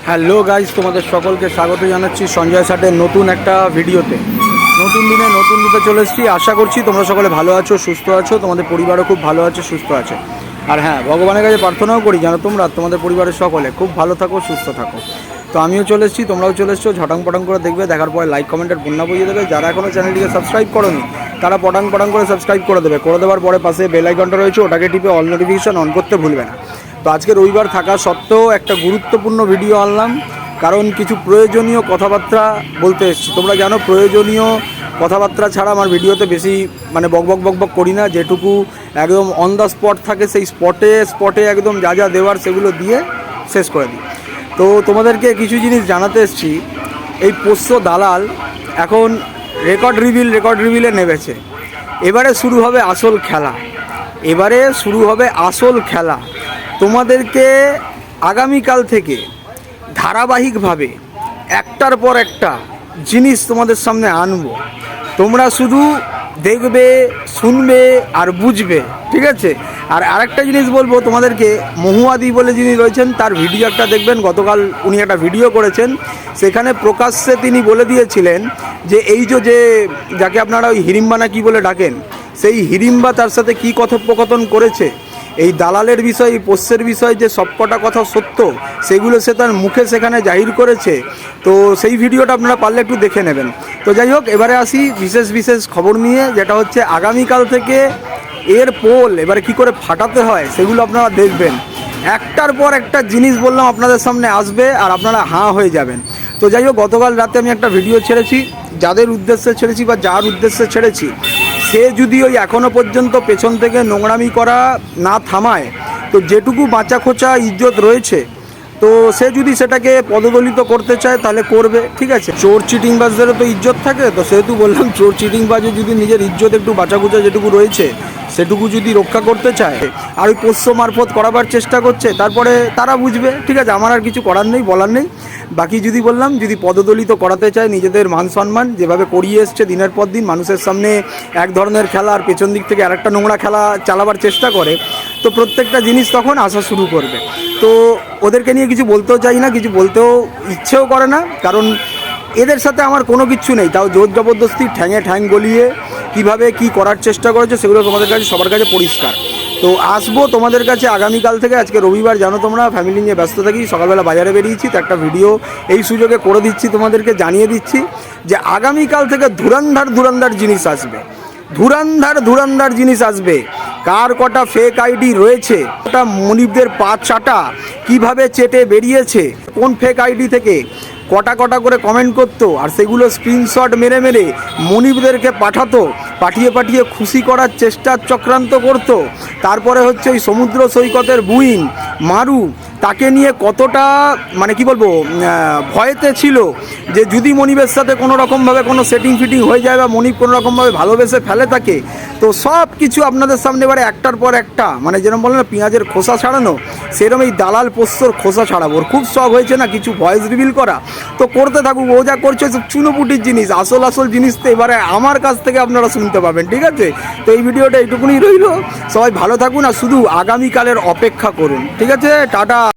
Hello guys, তোমাদের সকলকে স্বাগত জানাচ্ছি সঞ্জয় ষাটের নতুন একটা ভিডিওতে। নতুন দিনে নতুন রূপে চলে এসেছি। আশা করছি তোমরা সকলে ভালো আছো, সুস্থ আছো, তোমাদের পরিবারও খুব ভালো আছে, সুস্থ আছে। আর হ্যাঁ, ভগবানের কাছে প্রার্থনাও করি যেন তোমরা তোমাদের পরিবারের সকলে খুব ভালো থাকো, সুস্থ থাকো। তো আমিও চলে এসেছি, তোমরাও চলে এসছো। ঝটাং পটাং করে দেখবে, দেখার পরে লাইক কমেন্টের বন্যা বইয়ে দেবে। যারা এখনও চ্যানেলটিকে সাবস্ক্রাইব করোনি তারা পটাং পটাং করে সাবস্ক্রাইব করে দেবে। করে দেওয়ার পরে পাশে বেল আইকনটা রয়েছে, ওটাকে টিপে অল নোটিফিকেশন অন করতে ভুলবে না। তো আজকে রবিবার থাকা সত্ত্বেও একটা গুরুত্বপূর্ণ ভিডিও আনলাম, কারণ কিছু প্রয়োজনীয় কথাবার্তা বলতে এসেছি। তোমরা জানো প্রয়োজনীয় কথাবার্তা ছাড়া আমার ভিডিওতে বেশি বক বক করি না। যেটুকু একদম অন দ্য স্পট থাকে সেই স্পটে একদম যা যা দেওয়ার সেগুলো দিয়ে শেষ করে দিই। তো তোমাদেরকে কিছু জিনিস জানাতে এসেছি। এই পোষ্য দালাল এখন রেকর্ড রিভিলে নেমেছে। এবারে শুরু হবে আসল খেলা। তোমাদেরকে আগামীকাল থেকে ধারাবাহিকভাবে একটার পর একটা জিনিস তোমাদের সামনে আনবো। তোমরা শুধু দেখবে, শুনবে আর বুঝবে, ঠিক আছে? আর আরেকটা জিনিস বলবো তোমাদেরকে, মহুয়াদি বলে যিনি রয়েছেন তার ভিডিও একটা দেখবেন। গতকাল উনি একটা ভিডিও করেছেন, সেখানে প্রকাশ্যে তিনি বলে দিয়েছিলেন যে এই যে যাকে আপনারা ওই হিড়িম্বা না কী বলে ডাকেন, সেই হিড়িম্বা তার সাথে কী কথোপকথন করেছে, এই দালালের বিষয়, এই পোষ্যের বিষয় যে সবকটা কথা সত্য সেগুলো সে তার মুখে সেখানে জাহির করেছে। তো সেই ভিডিওটা আপনারা পারলে একটু দেখে নেবেন। তো যাই হোক, এবারে আসি বিশেষ খবর নিয়ে, যেটা হচ্ছে আগামীকাল থেকে এর পোল এবারে কি করে ফাটাতে হয় সেগুলো আপনারা দেখবেন। একটার পর একটা জিনিস বললাম আপনাদের সামনে আসবে আর আপনারা হাঁ হয়ে যাবেন। তো যাই হোক, গতকাল রাতে আমি একটা ভিডিও ছেড়েছি। যাদের উদ্দেশ্যে ছেড়েছি বা যার উদ্দেশ্যে ছেড়েছি, সে যদি ওই এখনও পর্যন্ত পেছন থেকে নোংরামি করা না থামায়, তো যেটুকু বাঁচা খোঁচা ইজ্জত রয়েছে, তো সে যদি সেটাকে পদদলিত করতে চায় তাহলে করবে, ঠিক আছে? চোর চিটিংবাজদেরও তো ইজ্জত থাকে, তো সেহেতু বললাম চোর চিটিংবাজে যদি নিজের ইজ্জত একটু বাঁচা খোঁচা যেটুকু রয়েছে সেটুকু যদি রক্ষা করতে চায় আর ওই পোষ্য মারফত করাবার চেষ্টা করছে, তারপরে তারা বুঝবে, ঠিক আছে? আমার আর কিছু করার নেই, বলার নেই। বাকি যদি বললাম, যদি পদদলিত করাতে চায় নিজেদের মান সম্মান যেভাবে করিয়ে এসছে দিনের পর দিন, মানুষের সামনে এক ধরনের খেলা আর পেছন দিক থেকে আরেকটা নোংরা খেলা চালাবার চেষ্টা করে, তো প্রত্যেকটা জিনিস তখন আসা শুরু করবে। তো ওদেরকে নিয়ে কিছু বলতেও চাই না, কিছু বলতেও ইচ্ছেও করে না, কারণ এদের সাথে আমার কোনো কিচ্ছু নেই। তাও জোর জবরদস্তি ঠ্যাঙে ঠ্যাং গলিয়ে কীভাবে কি করার চেষ্টা করেছে সেগুলো তোমাদের কাছে সবার কাছে পরিষ্কার। তো আসবো তোমাদের কাছে আগামীকাল থেকে। আজকে রবিবার, জানো তোমরা ফ্যামিলি নিয়ে ব্যস্ত থাকি, সকালবেলা বাজারে বেরিয়েছি, তো একটা ভিডিও এই সুযোগে করে দিচ্ছি, তোমাদেরকে জানিয়ে দিচ্ছি যে আগামীকাল থেকে ধুরান্ধার জিনিস আসবে। ধুরান্ধার জিনিস আসবে। কার কটা ফেক আইডি রয়েছে, ওটা মনিবদের পা চাটা কীভাবে চেটে বেরিয়েছে, কোন ফেক আইডি থেকে কটা করে কমেন্ট করতো আর সেগুলো স্ক্রিনশট মেরে মনিবদেরকে পাঠিয়ে খুশি করার চেষ্টার চক্রান্ত করতো। তারপরে হচ্ছে ওই সমুদ্র সৈকতের বুইন মারু, তাকে নিয়ে কতটা কি বলবো ভয়েতে ছিল যে যদি মনিবের সাথে কোনো রকমভাবে কোনো সেটিং ফিটিং হয়ে যায় বা মনিব কোনো রকমভাবে ভালোবেসে ফেলে তাকে, তো সব কিছু আপনাদের সামনে এবারে একটার পর একটা, যেরকম বলে না পেঁয়াজের খোসা ছাড়ানো, সেরকম এই দালাল পোষ্যর খোসা ছাড়াবো। ওর খুব শখ হয়েছে না কিছু ভয়েস রিভিল করা, তো করতে থাকুক। ও যা করছে সব চুনোপুটির জিনিস, আসল জিনিস তো এবারে আমার কাছ থেকে আপনারা শুনতে পাবেন, ঠিক আছে? তো এই ভিডিওটা এইটুকুনি রইল। সবাই ভালো থাকুন আর শুধু আগামীকালের অপেক্ষা করুন, ঠিক আছে? টাটা।